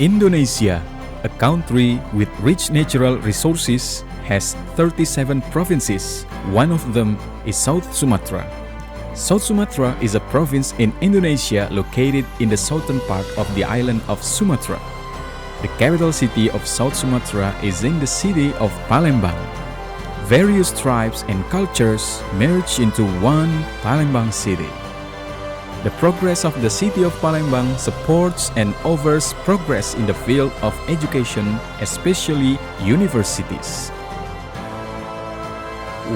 Indonesia, a country with rich natural resources, has 37 provinces. One of them is South Sumatra. South Sumatra is a province in Indonesia located in the southern part of the island of Sumatra. The capital city of South Sumatra is in the city of Palembang. Various tribes and cultures merge into one Palembang city. The progress of the city of Palembang supports and offers progress in the field of education, especially universities.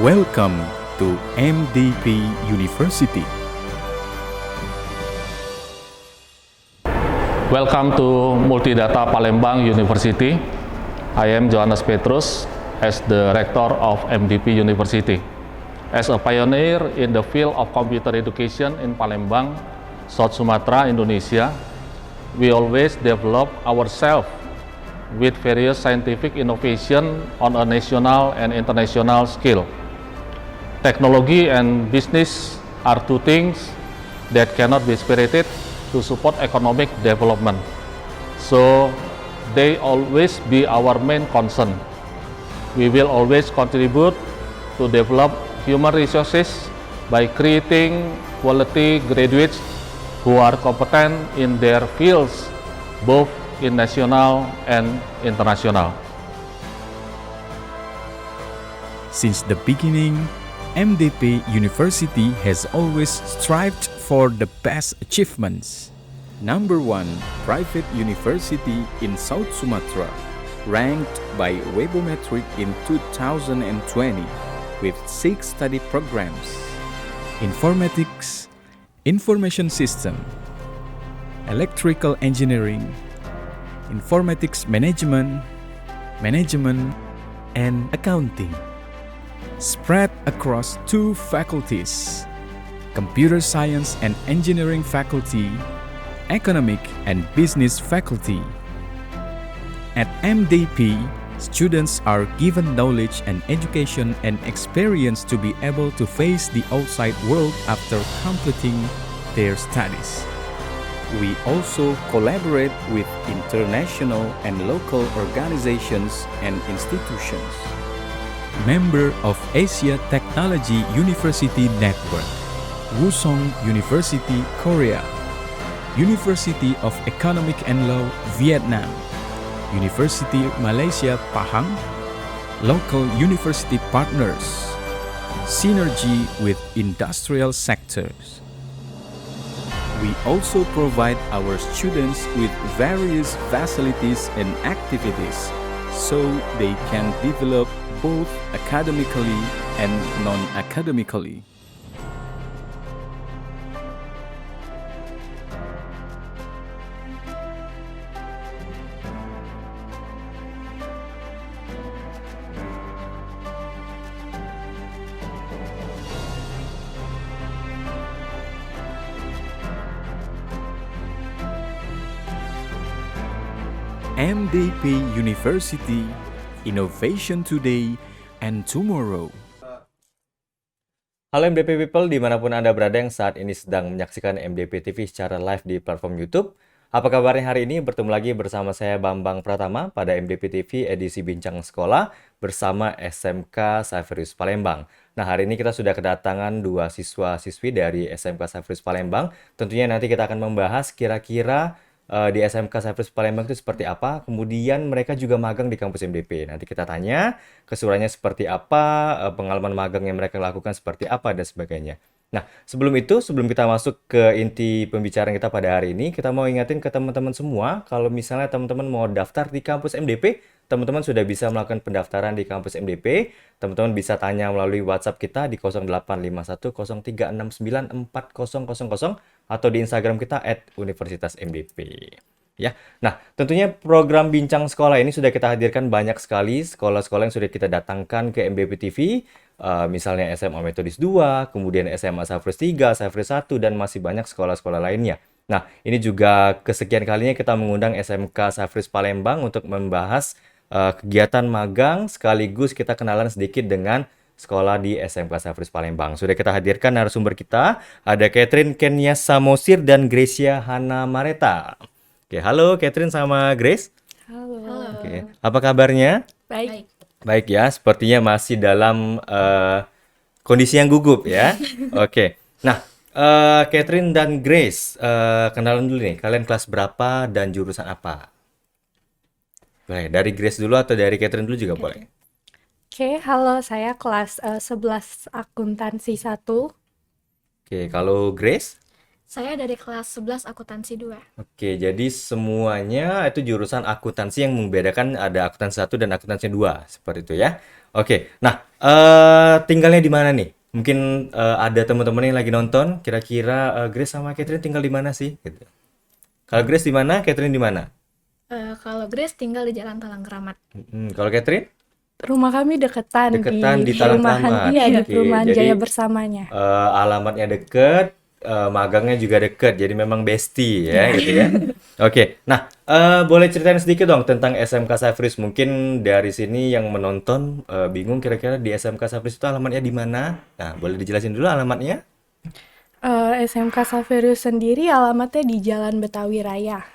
Welcome to MDP University. Welcome to Multidata Palembang University. I am Johannes Petrus as the Rector of MDP University. As a pioneer in the field of computer education in Palembang, South Sumatra, Indonesia, we always develop ourselves with various scientific innovation on a national and international scale. Technology and business are two things that cannot be separated to support economic development. So they always be our main concern. We will always contribute to develop human resources by creating quality graduates who are competent in their fields, both in national and international. Since the beginning, MDP University has always strived for the best achievements. Number 1 private university in South Sumatra, ranked by Webometric in 2020 with 6 study programs: Informatics, Information System, Electrical Engineering, Informatics Management, and Accounting. Spread across 2 faculties, Computer Science and Engineering faculty, Economic and Business faculty. At MDP, students are given knowledge and education and experience to be able to face the outside world after completing their studies. We also collaborate with international and local organizations and institutions. Member of Asia Technology University Network, Wusong University, Korea, University of Economic and Law, Vietnam, University Malaysia Pahang, local university partners, synergy with industrial sectors. We also provide our students with various facilities and activities so they can develop both academically and non-academically. MDP University, Innovation Today and Tomorrow. Halo MDP People, dimanapun Anda berada yang saat ini sedang menyaksikan MDP TV secara live di platform YouTube. Apa kabarnya hari ini? Bertemu lagi bersama saya Bambang Pratama pada MDP TV edisi Bincang Sekolah bersama SMK Xaverius Palembang. Nah, hari ini kita sudah kedatangan 2 siswa-siswi dari SMK Xaverius Palembang. Tentunya nanti kita akan membahas kira-kira di SMK Xaverius Palembang itu seperti apa, kemudian mereka juga magang di kampus MDP. Nanti kita tanya keseruannya seperti apa, pengalaman magang yang mereka lakukan seperti apa, dan sebagainya. Nah, sebelum itu, sebelum kita masuk ke inti pembicaraan kita pada hari ini, kita mau ingatin ke teman-teman semua, kalau misalnya teman-teman mau daftar di kampus MDP, teman-teman sudah bisa melakukan pendaftaran di kampus MDP. Teman-teman bisa tanya melalui WhatsApp kita di 085103694000 atau di Instagram kita @universitasmdp. Ya. Nah, tentunya program Bincang Sekolah ini sudah kita hadirkan banyak sekali sekolah-sekolah yang sudah kita datangkan ke MDP TV, misalnya SMA Metodis 2, kemudian SMA Xaverius 3, Xaverius 1, dan masih banyak sekolah-sekolah lainnya. Nah, ini juga kesekian kalinya kita mengundang SMK Xaverius Palembang untuk membahas kegiatan magang, sekaligus kita kenalan sedikit dengan sekolah di SMK Safris Palembang. Sudah kita hadirkan narasumber kita, ada Catherine Kenya Samosir dan Gracia Hana Mareta. Oke, halo Catherine sama Grace. Halo. Oke, apa kabarnya? Baik. Baik ya, sepertinya masih dalam kondisi yang gugup ya. Oke, nah Catherine dan Grace, kenalan dulu nih, kalian kelas berapa dan jurusan apa? Boleh, dari Grace dulu atau dari Catherine dulu juga boleh. Oke, halo, saya kelas 11 akuntansi 1. Oke, kalau Grace? Saya dari kelas 11 akuntansi 2. Oke, jadi semuanya itu jurusan akuntansi, yang membedakan ada akuntansi 1 dan akuntansi 2, seperti itu ya. Oke, nah tinggalnya di mana nih? Mungkin ada teman-teman yang lagi nonton, kira-kira Grace sama Catherine tinggal di mana sih? Gitu. Kalau Grace di mana, Catherine di mana? Kalau Grace tinggal di Jalan Talang Keramat. Kalau Catherine? Rumah kami deketan Deketan di di Talang perumahan, Keramat. iya, di Oke, perumahan jadi Jaya Bersamanya. alamatnya deket, magangnya juga deket, jadi memang bestie ya gitu ya. Oke, nah boleh ceritain sedikit dong tentang SMK Safris. Mungkin dari sini yang menonton bingung kira-kira di SMK Safris itu alamatnya di mana? Nah, boleh dijelasin dulu alamatnya? SMK Saverius sendiri alamatnya di Jalan Betawi Raya.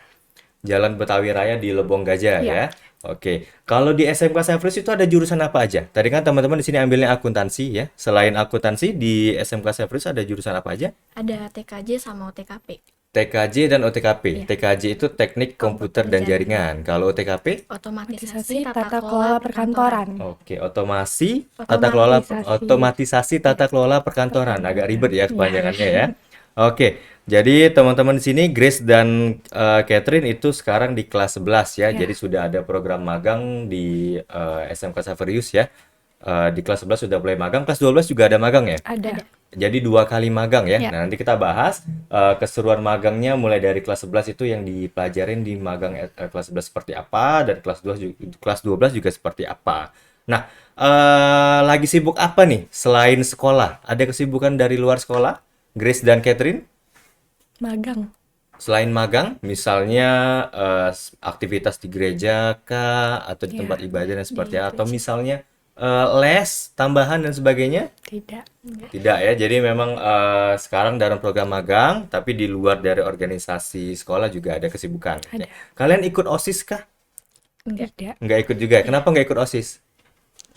Jalan Betawi Raya di Lebong Gajah Iya. ya. Oke, kalau di SMK Safris itu ada jurusan apa aja? Tadi kan teman-teman di sini ambilnya akuntansi ya. Selain akuntansi di SMK Safris ada jurusan apa aja? Ada TKJ sama OTKP. TKJ dan OTKP. Iya. TKJ itu teknik komputer dan jaringan. Kalau OTKP? Otomatisasi Tata Kelola Perkantoran. Oke, otomatisasi tata kelola perkantoran. Agak ribet ya kepanjangannya ya. Oke, jadi teman-teman di sini Grace dan Catherine itu sekarang di kelas 11 ya. Ya. Jadi sudah ada program magang di SMK Saverius ya. Di kelas 11 sudah mulai magang, kelas 12 juga ada magang ya. Ada. Jadi 2 kali magang ya. Ya. Nah, nanti kita bahas keseruan magangnya mulai dari kelas 11 itu yang dipelajarin di magang kelas 11 seperti apa, dan kelas 12 juga seperti apa. Nah, lagi sibuk apa nih selain sekolah? Ada kesibukan dari luar sekolah? Grace dan Catherine? Magang. Selain magang, misalnya aktivitas di gereja kah, atau di Ya, tempat ibadah dan seperti di atau gereja. misalnya les tambahan dan sebagainya? Tidak. Tidak ya, jadi memang sekarang dalam program magang, tapi di luar dari organisasi sekolah juga ada kesibukan. Ada. Kalian ikut OSIS kah? Enggak. Tidak. Nggak ikut juga. Kenapa nggak ikut OSIS?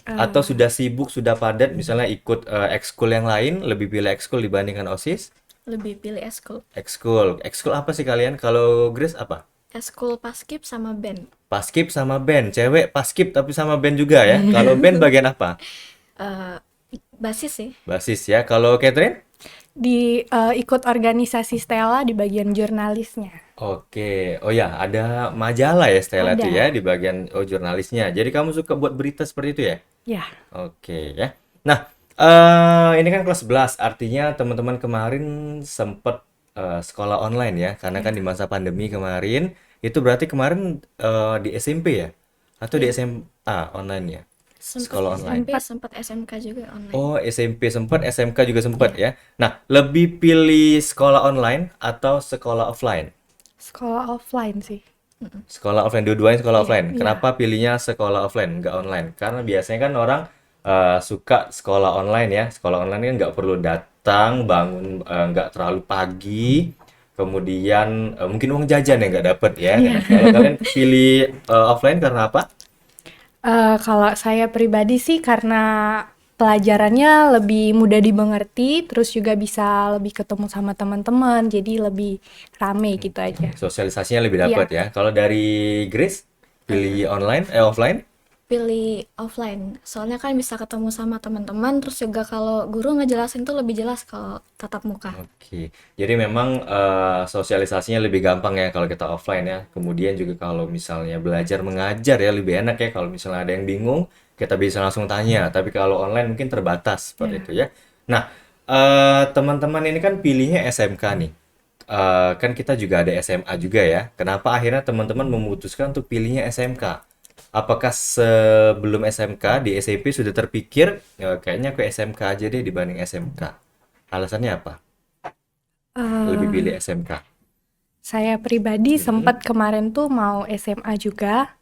Atau sudah sibuk, sudah padat, misalnya ikut ekskul yang lain, lebih pilih ekskul dibandingkan OSIS? Lebih pilih eskul. Ekskul apa sih kalian? Kalau Grace apa? Eskul paskib sama band. Paskib sama band. Cewek paskib tapi sama band juga ya. Kalau band bagian apa? Eh, Basis sih. Basis ya. Kalau Catherine? Ikut organisasi Stella di bagian jurnalisnya. Oke, oh ya, ada majalah ya Stella Ada. itu ya di bagian jurnalisnya. Jadi kamu suka buat berita seperti itu ya? Ya. Oke ya. Nah, ini kan kelas 11, artinya teman-teman kemarin sempat sekolah online ya, karena kan di masa pandemi kemarin. Itu berarti kemarin di SMP ya? Atau di SMA online ya? Sempat Sekolah online. SMP, sempat SMK juga online. Oh, SMP sempat, SMK juga sempat ya. Nah, lebih pilih sekolah online atau sekolah offline? Sekolah offline sih. Sekolah offline, dua-duanya sekolah offline. Iya. Kenapa pilihnya sekolah offline, nggak online? Karena biasanya kan orang suka sekolah online ya. Sekolah online kan nggak perlu datang, bangun nggak terlalu pagi. Kemudian mungkin uang jajan yang nggak dapet ya. Kalau kalian pilih offline karena apa? Kalau saya pribadi sih karena pelajarannya lebih mudah dimengerti, terus juga bisa lebih ketemu sama teman-teman, jadi lebih rame gitu aja. Sosialisasinya lebih dapat ya. Kalau dari Grace, pilih offline? Pilih offline. Soalnya kan bisa ketemu sama teman-teman, terus juga kalau guru ngejelasin tuh lebih jelas kalau tatap muka. Oke, jadi memang sosialisasinya lebih gampang ya kalau kita offline ya. Kemudian juga kalau misalnya belajar mengajar ya lebih enak ya, kalau misalnya ada yang bingung kita bisa langsung tanya. Tapi kalau online mungkin terbatas seperti itu ya. Nah, teman-teman ini kan pilihnya SMK nih. Kan kita juga ada SMA juga ya. Kenapa akhirnya teman-teman memutuskan untuk pilihnya SMK? Apakah sebelum SMK di SMP sudah terpikir kayaknya ke SMK aja deh dibanding SMK? Alasannya apa? Lebih Eh, pilih SMK. Saya pribadi sempat kemarin tuh mau SMA juga,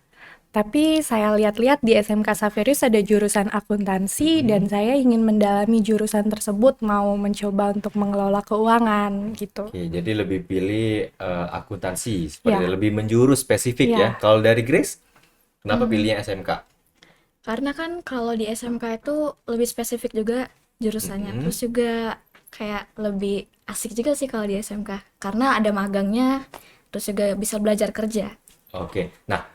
Tapi saya lihat-lihat di SMK Xaverius ada jurusan akuntansi dan saya ingin mendalami jurusan tersebut, mau mencoba untuk mengelola keuangan gitu. Oke, jadi lebih pilih akuntansi, seperti Ya, lebih menjurus spesifik ya. ya. Kalau dari Grace, kenapa pilihnya SMK? Karena kan kalau di SMK itu lebih spesifik juga jurusannya. Mm-mm. Terus juga kayak lebih asik juga sih kalau di SMK. Karena ada magangnya, terus juga bisa belajar kerja. Oke, nah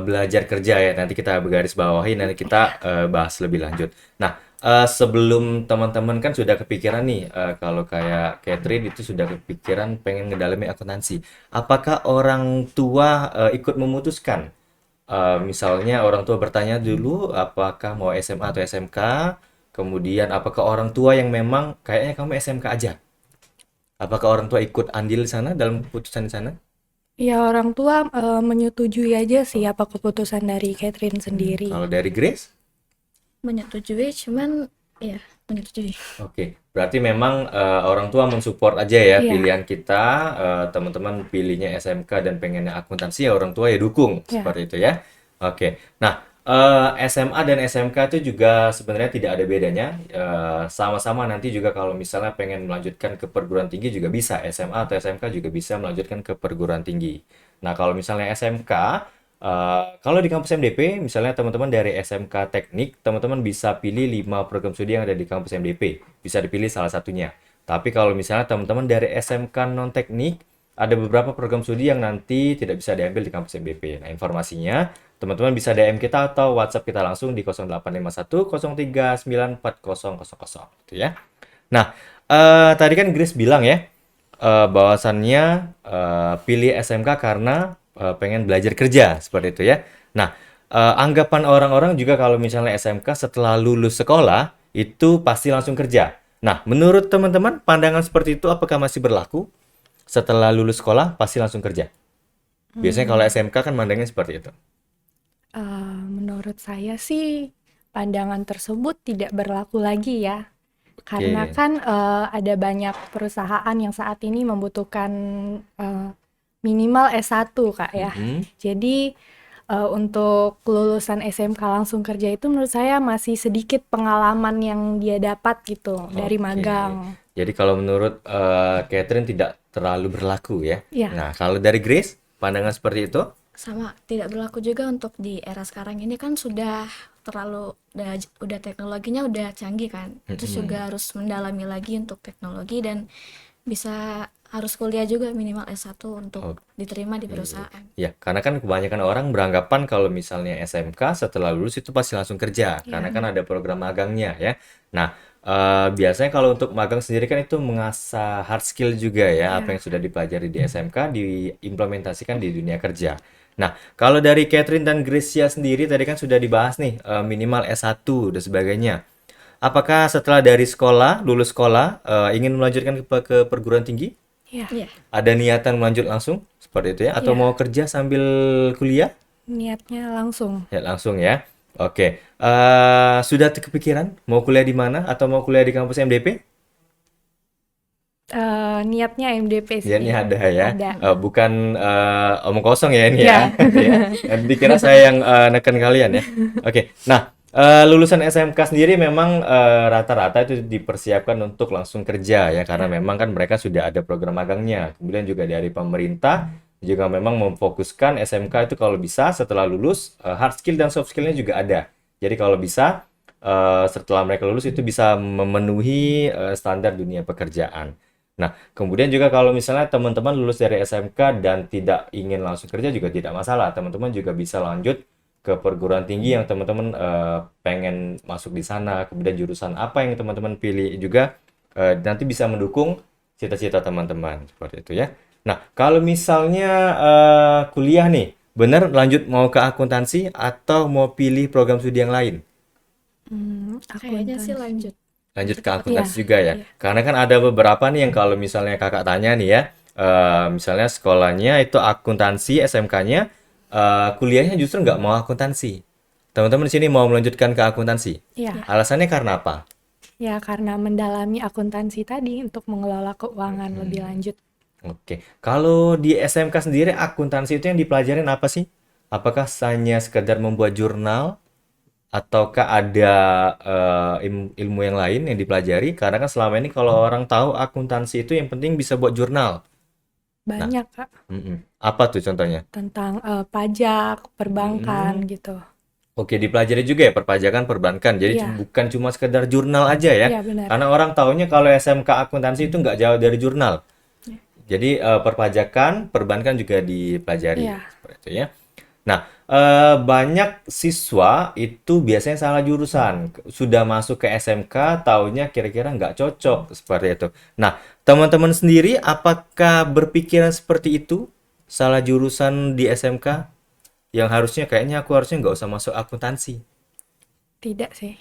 belajar kerja ya, nanti kita garis bawahi, nanti kita bahas lebih lanjut. Nah, sebelum teman-teman kan sudah kepikiran nih, kalau kayak Catherine itu sudah kepikiran pengen ngedalami akuntansi. Apakah orang tua ikut memutuskan? Misalnya orang tua bertanya dulu apakah mau SMA atau SMK, kemudian apakah orang tua yang memang kayaknya kamu SMK aja? Apakah orang tua ikut andil di sana dalam keputusan di sana? Ya, orang tua menyetujui aja sih apa keputusan dari Catherine sendiri. Kalau dari Grace? Menyetujui, cuman ya menyetujui. Oke, berarti memang orang tua mensupport aja ya Iya, pilihan kita, teman-teman pilihnya SMK dan pengennya akuntansi ya orang tua ya dukung, ya. seperti itu ya. Oke, nah SMA dan SMK itu juga sebenarnya tidak ada bedanya, sama-sama nanti juga kalau misalnya pengen melanjutkan ke perguruan tinggi juga bisa, SMA atau SMK juga bisa melanjutkan ke perguruan tinggi. Nah kalau misalnya SMK, kalau di kampus MDP, misalnya teman-teman dari SMK Teknik, teman-teman bisa pilih 5 program studi yang ada di kampus MDP. Bisa dipilih salah satunya. Tapi kalau misalnya teman-teman dari SMK Non-Teknik, ada beberapa program studi yang nanti tidak bisa diambil di kampus MDP. Nah, informasinya, teman-teman bisa DM kita atau WhatsApp kita langsung di 0851 03 94000, gitu ya. Nah, tadi kan Grace bilang ya, bahwasannya pilih SMK karena pengen belajar kerja seperti itu ya. Nah, anggapan orang-orang juga kalau misalnya SMK setelah lulus sekolah itu pasti langsung kerja. Nah, menurut teman-teman pandangan seperti itu apakah masih berlaku? Setelah lulus sekolah pasti langsung kerja. Biasanya kalau SMK kan mandangnya seperti itu. Menurut saya sih pandangan tersebut tidak berlaku lagi ya. Karena Oke. kan ada banyak perusahaan yang saat ini membutuhkan minimal S1 Kak ya. Mm-mm. Jadi untuk lulusan SMK langsung kerja itu menurut saya masih sedikit pengalaman yang dia dapat gitu dari Oke. magang. Jadi kalau menurut Catherine tidak terlalu berlaku ya. Ya, Nah, kalau dari Grace pandangan seperti itu? Sama tidak berlaku juga untuk di era sekarang ini kan sudah terlalu udah teknologinya udah canggih kan. Terus Mm-mm. juga harus mendalami lagi untuk teknologi dan bisa harus kuliah juga minimal S1 untuk diterima di perusahaan. Ya, karena kan kebanyakan orang beranggapan kalau misalnya SMK setelah lulus itu pasti langsung kerja, karena ya, kan ada program magangnya ya. Nah, biasanya kalau untuk magang sendiri kan itu mengasah hard skill juga ya, apa ya. yang sudah dipelajari di SMK diimplementasikan di dunia kerja. Nah, kalau dari Catherine dan Gracia sendiri tadi kan sudah dibahas nih, minimal S1 dan sebagainya. Apakah setelah dari sekolah, lulus sekolah, ingin melanjutkan ke perguruan tinggi? Ya, Iya, Ada niatan melanjut langsung seperti itu ya, atau ya. mau kerja sambil kuliah? Niatnya langsung. Ya langsung ya. Oke. Sudah kepikiran mau kuliah di mana atau mau kuliah di kampus MDP? Niatnya MDP Ya ini sih. ada ya. Ada. Bukan omong kosong ya ini ya. Ya. Ya. Nanti dikira saya yang neken kalian ya. Oke. Nah, lulusan SMK sendiri memang rata-rata itu dipersiapkan untuk langsung kerja ya, karena memang kan mereka sudah ada program magangnya. Kemudian juga dari pemerintah juga memang memfokuskan SMK itu kalau bisa setelah lulus hard skill dan soft skillnya juga ada. Jadi kalau bisa setelah mereka lulus itu bisa memenuhi standar dunia pekerjaan. Nah, kemudian juga kalau misalnya teman-teman lulus dari SMK dan tidak ingin langsung kerja juga tidak masalah. Teman-teman juga bisa lanjut ke perguruan tinggi yang teman-teman pengen masuk di sana. Kemudian jurusan apa yang teman-teman pilih juga nanti bisa mendukung cita-cita teman-teman. Seperti itu ya. Nah, kalau misalnya kuliah nih, benar lanjut mau ke akuntansi atau mau pilih program studi yang lain? kayaknya sih Akuntansi. lanjut. Lanjut ke Iya, akuntansi juga ya. Iya. Karena kan ada beberapa nih yang kalau misalnya kakak tanya nih ya, misalnya sekolahnya itu akuntansi, SMK-nya, kuliahnya justru nggak mau akuntansi. Teman-teman di sini mau melanjutkan ke akuntansi. Ya, Alasannya karena apa? ya karena mendalami akuntansi tadi untuk mengelola keuangan lebih lanjut. Oke, kalau di SMK sendiri akuntansi itu yang dipelajarin apa sih? apakah hanya sekedar membuat jurnal ataukah ada ilmu yang lain yang dipelajari? Karena kan selama ini kalau orang tahu akuntansi itu yang penting bisa buat jurnal. Nah, Banyak, Kak, apa tuh contohnya? tentang pajak, perbankan Hmm, gitu. oke, dipelajari juga ya perpajakan, perbankan. Jadi Iya, bukan cuma sekedar jurnal aja ya. iya benar. Karena orang taunya kalau SMK akuntansi itu nggak jauh dari jurnal. Jadi perpajakan, perbankan juga dipelajari Iya, seperti itu ya. Nah, banyak siswa itu biasanya salah jurusan. Sudah masuk ke SMK, taunya kira-kira nggak cocok seperti itu. Nah, teman-teman sendiri apakah berpikiran seperti itu? Salah jurusan di SMK yang harusnya kayaknya aku harusnya nggak usah masuk akuntansi. tidak sih.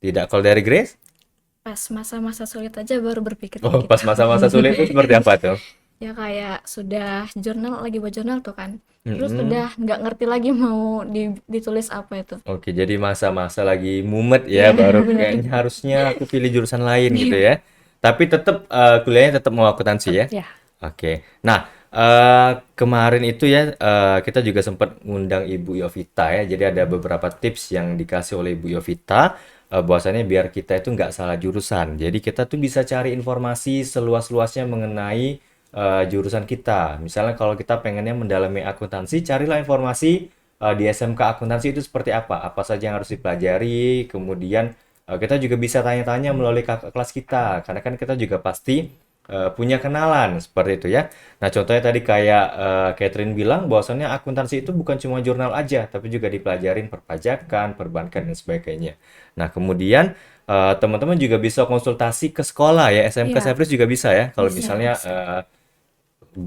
Tidak, kalau dari Grace? Pas masa-masa sulit aja baru berpikir Oh, kayak pas gitu. masa-masa sulit itu seperti apa tuh? Ya kayak sudah jurnal, lagi buat jurnal tuh kan. Terus Mm-mm. udah nggak ngerti lagi mau ditulis apa itu. Oke, jadi masa-masa lagi mumet ya, Iya, baru benar. kayaknya harusnya aku pilih jurusan lain gitu ya. Tapi tetap kuliahnya tetap mau akuntansi ya. Ya, Oke. Nah, kemarin itu ya kita juga sempat ngundang Ibu Yovita ya. Jadi ada beberapa tips yang dikasih oleh Ibu Yovita bahwasannya biar kita itu nggak salah jurusan. Jadi kita tuh bisa cari informasi seluas-luasnya mengenai jurusan kita. Misalnya kalau kita pengennya mendalami akuntansi, carilah informasi di SMK akuntansi itu seperti apa saja yang harus dipelajari. Kemudian kita juga bisa tanya-tanya melalui kakak kelas kita, karena kan kita juga pasti punya kenalan seperti itu ya. Nah, contohnya tadi kayak Catherine bilang bahwasannya akuntansi itu bukan cuma jurnal aja, tapi juga dipelajarin perpajakan, perbankan dan sebagainya. Nah, kemudian teman-teman juga bisa konsultasi ke sekolah ya, SMK iya, Sevris juga bisa ya. Kalau Bisa, misalnya bisa.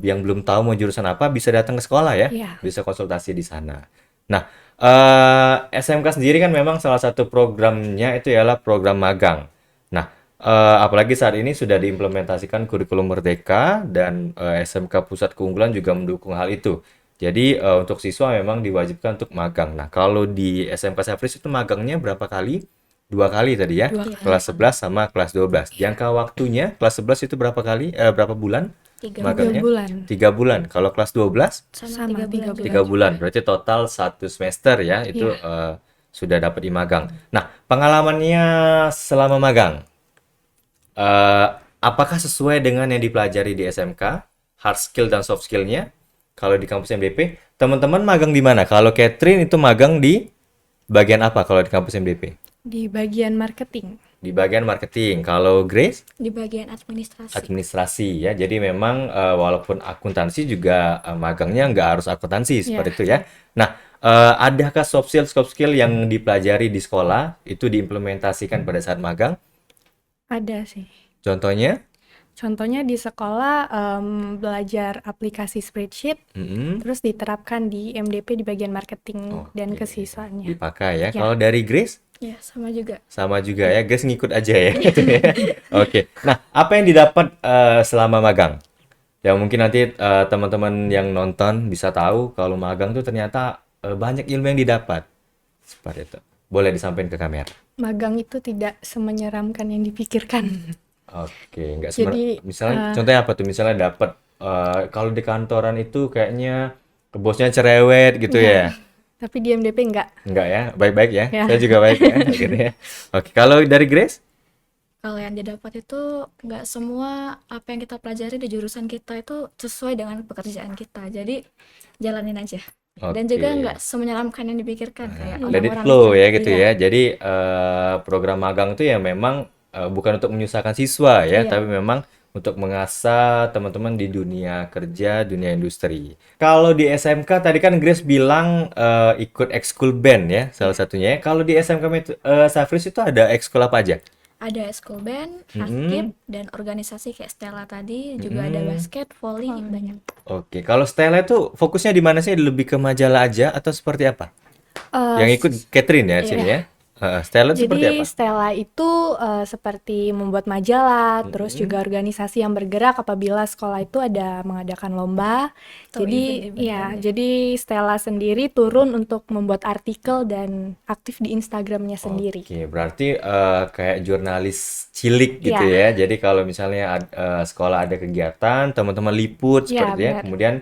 yang belum tahu mau jurusan apa bisa datang ke sekolah ya, iya. bisa konsultasi di sana. Nah, SMK sendiri kan memang salah satu programnya itu ialah program magang. Nah, apalagi saat ini sudah diimplementasikan kurikulum Merdeka dan SMK Pusat Keunggulan juga mendukung hal itu. Jadi untuk siswa memang diwajibkan untuk magang. Nah, kalau di SMK Safris itu magangnya berapa kali? Dua kali tadi ya, Dua Iya, kali. kelas 11 sama kelas 12. Jangka waktunya kelas 11 itu berapa kali, berapa bulan 3 magangnya? 3 bulan. bulan. 3 bulan. Kalau kelas 12? Sama Sama 3 bulan 3 juga. 3 bulan. juga. Berarti total 1 semester ya, itu Iya. sudah dapat di magang. Nah, pengalamannya selama magang, eh, apakah sesuai dengan yang dipelajari di SMK, hard skill dan soft skillnya? Kalau di kampus MDP, teman-teman magang di mana? Kalau Catherine itu magang di bagian apa kalau di kampus MDP? Di bagian marketing. Di bagian marketing. Kalau Grace? Di bagian administrasi. Administrasi ya. Jadi memang walaupun akuntansi juga magangnya nggak harus akuntansi seperti Iya, itu ya. Nah, adakah soft skill yang dipelajari di sekolah itu diimplementasikan pada saat magang? ada sih. Contohnya? Contohnya di sekolah belajar aplikasi spreadsheet, Mm-mm. terus diterapkan di MDP di bagian marketing dan Oke, kesiswanya. dipakai ya. Ya, Kalau dari Grace? Ya, sama juga. Sama juga ya. Grace ngikut aja ya. Oke. Nah, apa yang didapat selama magang? Ya mungkin nanti teman-teman yang nonton bisa tahu kalau magang tuh ternyata banyak ilmu yang didapat. Seperti itu. Boleh disampaikan ke kamera. magang itu tidak semenyeramkan yang dipikirkan. Oke, nggak Jadi, misalnya contohnya apa tuh? Misalnya dapat kalau di kantoran itu kayaknya bosnya cerewet gitu ya, ya. tapi di MDP enggak. Enggak ya? Baik-baik ya. Ya, Saya juga baik ya gitu ya. Oke, kalau dari Grace? Kalau yang didapat itu nggak semua apa yang kita pelajari di jurusan kita itu sesuai dengan pekerjaan kita. Jadi jalanin aja. Dan juga Oke. nggak semenyeramkan yang dipikirkan kayak Let it orang-orang flow mikir. ya gitu Iya, ya. Jadi program magang itu ya memang bukan untuk menyusahkan siswa ya, iya, tapi memang untuk mengasah teman-teman di dunia kerja, dunia industri. Kalau di SMK tadi kan Grace bilang ikut ekskul band ya, salah iya. satunya ya. Kalau di SMK Safris itu ada ekskul apa aja? Ada school band, Mm-mm. akip, dan organisasi kayak Stella tadi juga ada Mm-mm. basket, volley, banyak. Oke, kalau Stella itu fokusnya di mana sih? Lebih ke majalah aja atau seperti apa? Eh, Yang ikut Catherine ya di sini Iya, ya. Stella itu seperti Jadi apa? Stella itu seperti membuat majalah, terus Mm-mm. juga organisasi yang bergerak apabila sekolah itu ada mengadakan lomba. atau Jadi event-event ya, lainnya. jadi Stella sendiri turun untuk membuat artikel dan aktif di Instagramnya sendiri. Oke, berarti kayak jurnalis cilik gitu Ya, ya. Jadi kalau misalnya sekolah ada kegiatan, teman-teman liput ya seperti itu ya. benar. Kemudian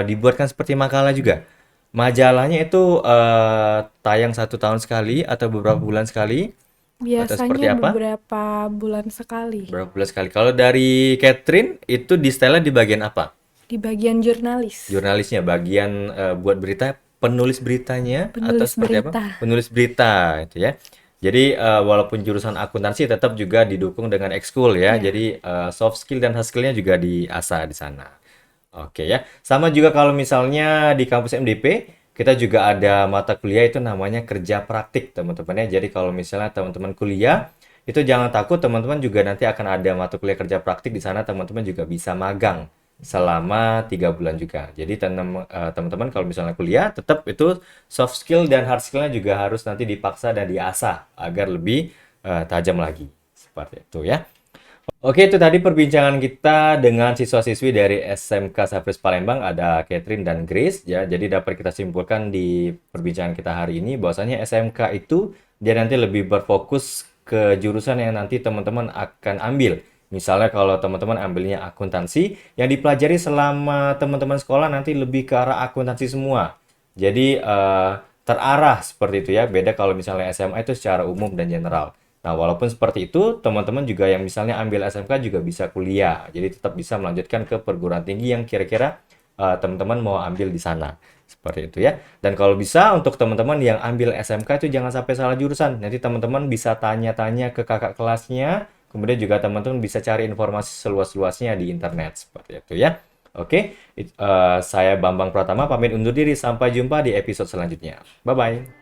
dibuatkan seperti makalah juga. Majalahnya itu tayang 1 tahun sekali atau beberapa bulan sekali atau seperti Biasanya apa? beberapa bulan sekali Berapa bulan sekali? Kalau dari Catherine itu di style di bagian apa? di bagian jurnalis, Jurnalisnya, bagian buat berita, penulis beritanya atau penulis seperti apa? berita. Penulis berita itu ya. Jadi walaupun jurusan akuntansi tetap juga didukung dengan ekskul ya. Ya, Jadi soft skill dan hard skill-nya juga diasah di sana. Oke ya. Sama juga kalau misalnya di kampus MDP, kita juga ada mata kuliah itu namanya kerja praktik, teman-teman ya. Jadi kalau misalnya teman-teman kuliah, itu jangan takut, teman-teman juga nanti akan ada mata kuliah kerja praktik di sana, teman-teman juga bisa magang selama 3 bulan juga. Jadi teman-teman kalau misalnya kuliah, tetap itu soft skill dan hard skill-nya juga harus nanti dipaksa dan diasah agar lebih tajam lagi. Seperti itu ya. Oke, itu tadi perbincangan kita dengan siswa-siswi dari SMK Safris Palembang, ada Catherine dan Grace ya. Jadi dapat kita simpulkan di perbincangan kita hari ini bahwasanya SMK itu dia nanti lebih berfokus ke jurusan yang nanti teman-teman akan ambil. Misalnya kalau teman-teman ambilnya akuntansi, yang dipelajari selama teman-teman sekolah nanti lebih ke arah akuntansi semua. Jadi terarah seperti itu ya. Beda kalau misalnya SMA itu secara umum dan general. Nah, walaupun seperti itu, teman-teman juga yang misalnya ambil SMK juga bisa kuliah. Jadi tetap bisa melanjutkan ke perguruan tinggi yang kira-kira teman-teman mau ambil di sana. Seperti itu ya. Dan kalau bisa untuk teman-teman yang ambil SMK itu jangan sampai salah jurusan. Nanti teman-teman bisa tanya-tanya ke kakak kelasnya. Kemudian juga teman-teman bisa cari informasi seluas-luasnya di internet. Seperti itu ya. Oke, saya Bambang Pratama pamit undur diri. Sampai jumpa di episode selanjutnya. Bye-bye.